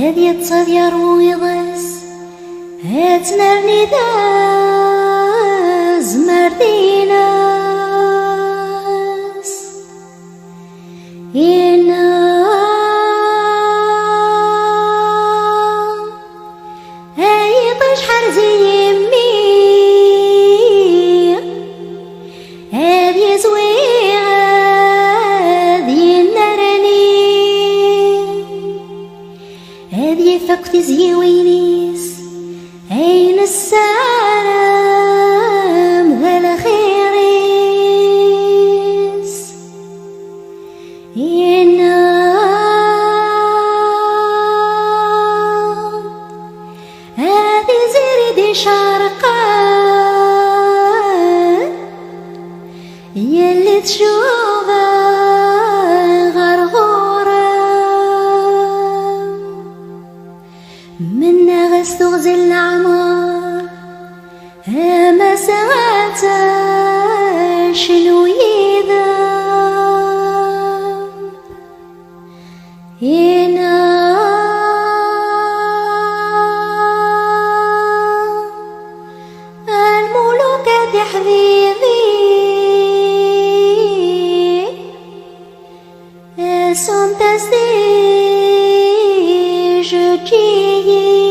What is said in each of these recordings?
هذي تصدير ويضس هاتنرني داز مرديناس إنا هاي طش حرزي يمي هذي زويغ هذي النرني هذي فقت زيوينيس أين السلام ذا الخيريس إنا هذي زردي شارقة يلي تشوفها غرغورة منا غس تغزي العمار هما ساعتا شنو يذاب هنا الملوك ذي حبيبي sont assis جوجيين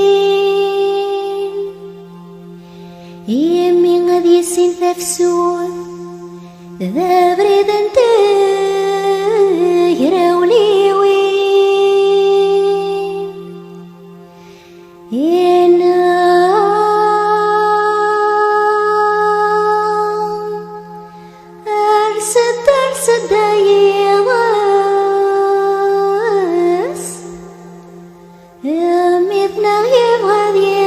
يمي غادي يسين تفسون ذا بريد انت يراولي وين هنا أرسد يغاس مثنا يبغى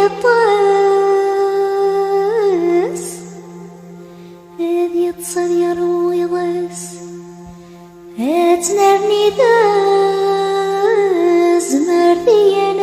يطاس هذي تصدير ويضاس هاتنرني داز مردينا